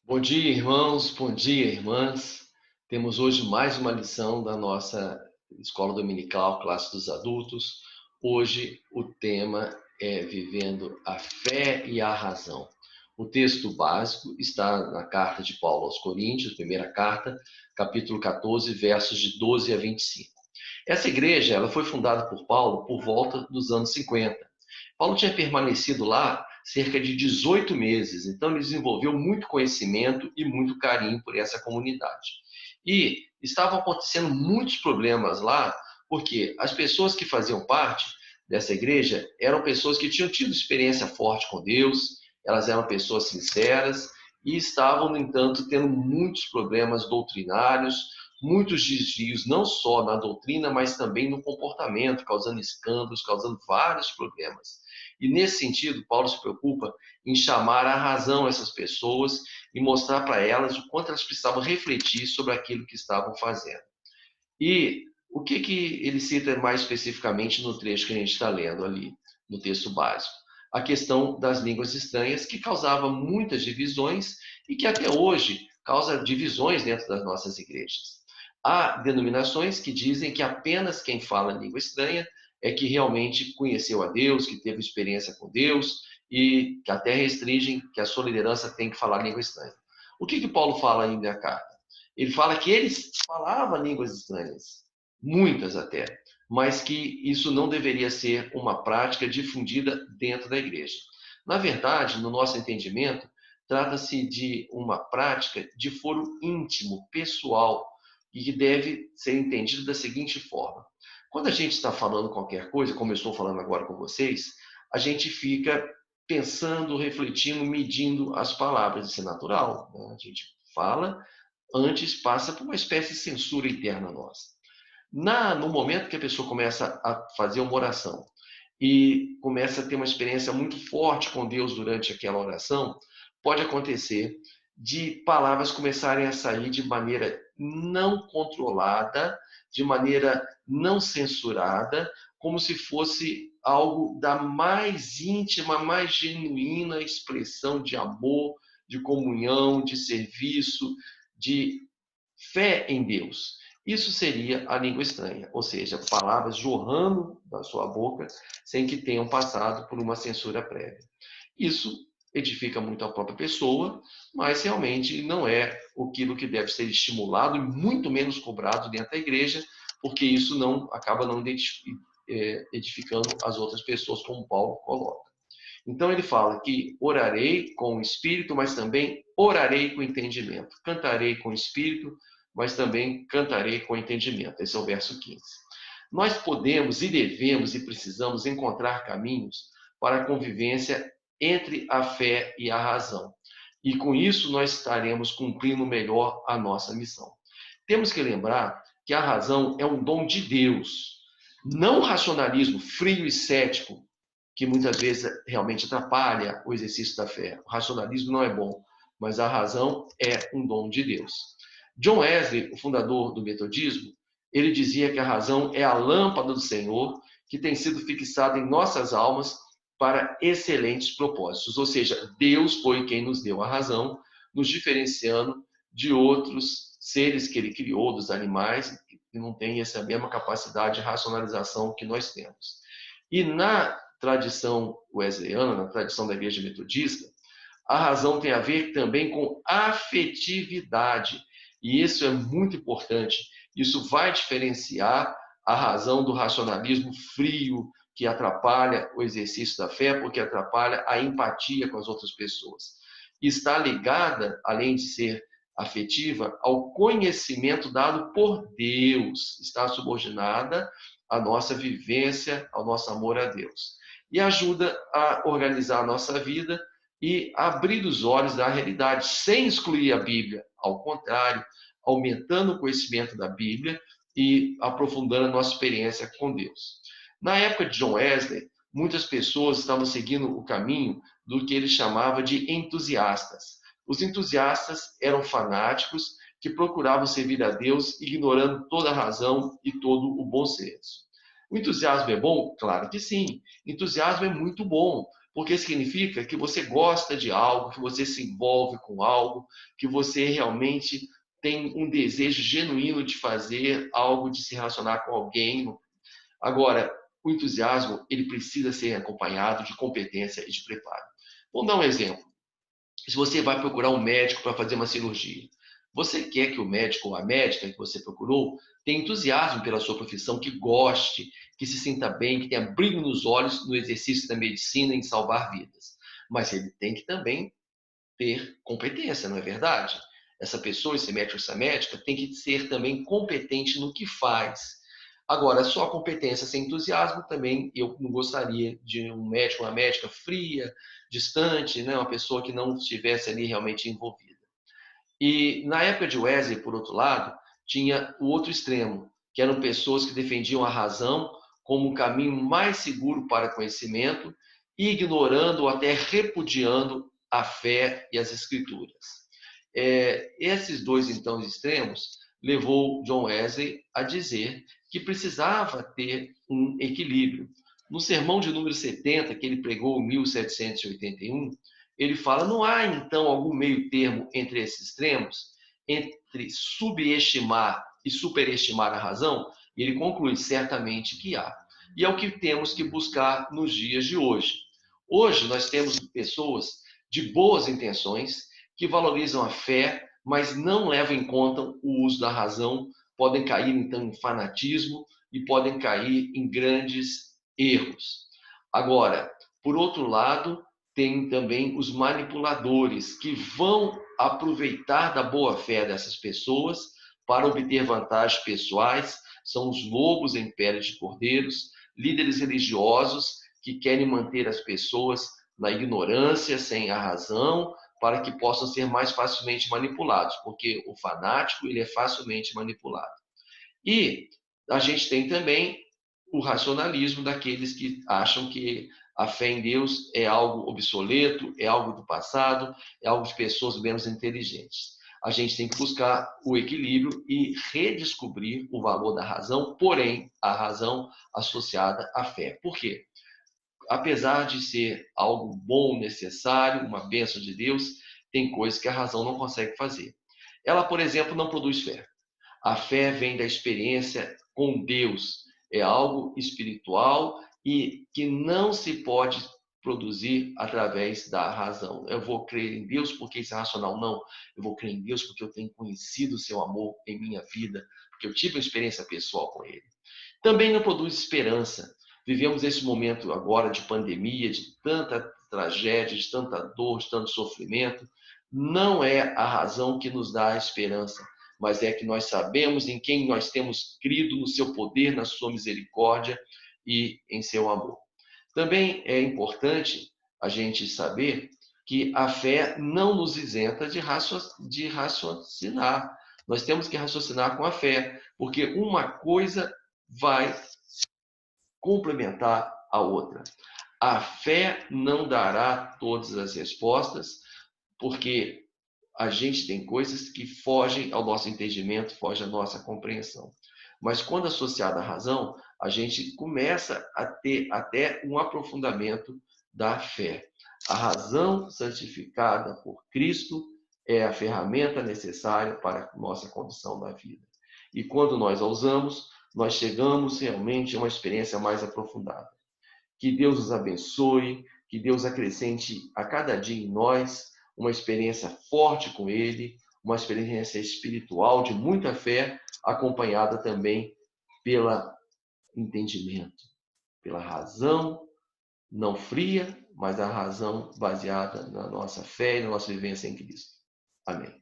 Bom dia, irmãos, bom dia, irmãs. Temos hoje mais uma lição da nossa Escola Dominical, Classe dos Adultos. Hoje o tema é Vivendo a Fé e a Razão. O texto básico está na carta de Paulo aos Coríntios, primeira carta, capítulo 14, versos de 12 a 25. Essa igreja ela foi fundada por Paulo por volta dos anos 50. Paulo tinha permanecido lá cerca de 18 meses, então ele desenvolveu muito conhecimento e muito carinho por essa comunidade. E estavam acontecendo muitos problemas lá, porque as pessoas que faziam parte dessa igreja eram pessoas que tinham tido experiência forte com Deus, elas eram pessoas sinceras e estavam, no entanto, tendo muitos problemas doutrinários, muitos desvios, não só na doutrina, mas também no comportamento, causando escândalos, causando vários problemas. E nesse sentido, Paulo se preocupa em chamar à razão essas pessoas e mostrar para elas o quanto elas precisavam refletir sobre aquilo que estavam fazendo. E o que ele cita mais especificamente no trecho que a gente está lendo ali, no texto básico? A questão das línguas estranhas, que causava muitas divisões e que até hoje causa divisões dentro das nossas igrejas. Há denominações que dizem que apenas quem fala língua estranha é que realmente conheceu a Deus, que teve experiência com Deus e que até restringem que a sua liderança tem que falar língua estranha. O que Paulo fala aí na carta? Ele fala que eles falavam línguas estranhas, muitas até, mas que isso não deveria ser uma prática difundida dentro da igreja. Na verdade, no nosso entendimento, trata-se de uma prática de foro íntimo, pessoal, e que deve ser entendido da seguinte forma. Quando a gente está falando qualquer coisa, como eu estou falando agora com vocês, a gente fica pensando, refletindo, medindo as palavras. Isso é natural. Né? A gente fala, antes passa por uma espécie de censura interna nossa. No momento que a pessoa começa a fazer uma oração e começa a ter uma experiência muito forte com Deus durante aquela oração, pode acontecer de palavras começarem a sair de maneira não controlada, de maneira não censurada, como se fosse algo da mais íntima, mais genuína expressão de amor, de comunhão, de serviço, de fé em Deus. Isso seria a língua estranha, ou seja, palavras jorrando da sua boca sem que tenham passado por uma censura prévia. Isso edifica muito a própria pessoa, mas realmente não é aquilo que deve ser estimulado e muito menos cobrado dentro da igreja, porque isso não acaba não edificando as outras pessoas, como Paulo coloca. Então ele fala que orarei com o espírito, mas também orarei com entendimento. Cantarei com o espírito, mas também cantarei com entendimento. Esse é o verso 15. Nós podemos e devemos e precisamos encontrar caminhos para a convivência entre a fé e a razão. E com isso nós estaremos cumprindo melhor a nossa missão. Temos que lembrar que a razão é um dom de Deus, não racionalismo frio e cético, que muitas vezes realmente atrapalha o exercício da fé. O racionalismo não é bom, mas a razão é um dom de Deus. John Wesley, o fundador do metodismo, ele dizia que a razão é a lâmpada do Senhor que tem sido fixada em nossas almas para excelentes propósitos. Ou seja, Deus foi quem nos deu a razão, nos diferenciando de outros seres que ele criou, dos animais, que não têm essa mesma capacidade de racionalização que nós temos. E na tradição wesleyana, na tradição da igreja metodista, a razão tem a ver também com afetividade. E isso é muito importante. Isso vai diferenciar a razão do racionalismo frio, que atrapalha o exercício da fé, porque atrapalha a empatia com as outras pessoas. E está ligada, além de ser afetiva, ao conhecimento dado por Deus. Está subordinada à nossa vivência, ao nosso amor a Deus. E ajuda a organizar a nossa vida e abrir os olhos da realidade, sem excluir a Bíblia. Ao contrário, aumentando o conhecimento da Bíblia e aprofundando a nossa experiência com Deus. Na época de John Wesley, muitas pessoas estavam seguindo o caminho do que ele chamava de entusiastas. Os entusiastas eram fanáticos que procuravam servir a Deus, ignorando toda a razão e todo o bom senso. O entusiasmo é bom? Claro que sim. Entusiasmo é muito bom, porque significa que você gosta de algo, que você se envolve com algo, que você realmente tem um desejo genuíno de fazer algo, de se relacionar com alguém. Agora, o entusiasmo, ele precisa ser acompanhado de competência e de preparo. Vamos dar um exemplo. Se você vai procurar um médico para fazer uma cirurgia, você quer que o médico ou a médica que você procurou tenha entusiasmo pela sua profissão, que goste, que se sinta bem, que tenha brilho nos olhos no exercício da medicina em salvar vidas. Mas ele tem que também ter competência, não é verdade? Essa pessoa, esse médico, essa médica, tem que ser também competente no que faz. Agora, só a competência sem entusiasmo também, eu não gostaria de um médico, uma médica fria, distante, né? Uma pessoa que não estivesse ali realmente envolvida. E na época de Wesley, por outro lado, tinha o outro extremo, que eram pessoas que defendiam a razão como o caminho mais seguro para conhecimento, ignorando ou até repudiando a fé e as escrituras. Esses dois, então, extremos levou John Wesley a dizer que precisava ter um equilíbrio. No sermão de número 70, que ele pregou em 1781, ele fala, não há então algum meio termo entre esses extremos, entre subestimar e superestimar a razão? E ele conclui, certamente que há. E é o que temos que buscar nos dias de hoje. Hoje nós temos pessoas de boas intenções que valorizam a fé, mas não levam em conta o uso da razão, podem cair então em fanatismo e podem cair em grandes erros. Agora, por outro lado, tem também os manipuladores que vão aproveitar da boa-fé dessas pessoas para obter vantagens pessoais. São os lobos em pele de cordeiros, líderes religiosos que querem manter as pessoas na ignorância, sem a razão, para que possam ser mais facilmente manipulados, porque o fanático ele é facilmente manipulado. E a gente tem também o racionalismo daqueles que acham que a fé em Deus é algo obsoleto, é algo do passado, é algo de pessoas menos inteligentes. A gente tem que buscar o equilíbrio e redescobrir o valor da razão, porém, a razão associada à fé. Por quê? Apesar de ser algo bom, necessário, uma bênção de Deus, tem coisas que a razão não consegue fazer. Ela, por exemplo, não produz fé. A fé vem da experiência com Deus. É algo espiritual e que não se pode produzir através da razão. Eu vou crer em Deus porque isso é racional. Não. Eu vou crer em Deus porque eu tenho conhecido o seu amor em minha vida, porque eu tive uma experiência pessoal com ele. Também não produz esperança. Vivemos esse momento agora de pandemia, de tanta tragédia, de tanta dor, de tanto sofrimento. Não é a razão que nos dá a esperança, mas é que nós sabemos em quem nós temos crido, no seu poder, na sua misericórdia e em seu amor. Também é importante a gente saber que a fé não nos isenta de raciocinar. Nós temos que raciocinar com a fé, porque uma coisa vai complementar a outra. A fé não dará todas as respostas, porque a gente tem coisas que fogem ao nosso entendimento, fogem à nossa compreensão. Mas quando associada à razão, a gente começa a ter até um aprofundamento da fé. A razão santificada por Cristo é a ferramenta necessária para a nossa condução da vida. E quando nós a usamos, nós chegamos realmente a uma experiência mais aprofundada. Que Deus nos abençoe, que Deus acrescente a cada dia em nós uma experiência forte com Ele, uma experiência espiritual de muita fé, acompanhada também pelo entendimento, pela razão não fria, mas a razão baseada na nossa fé e na nossa vivência em Cristo. Amém.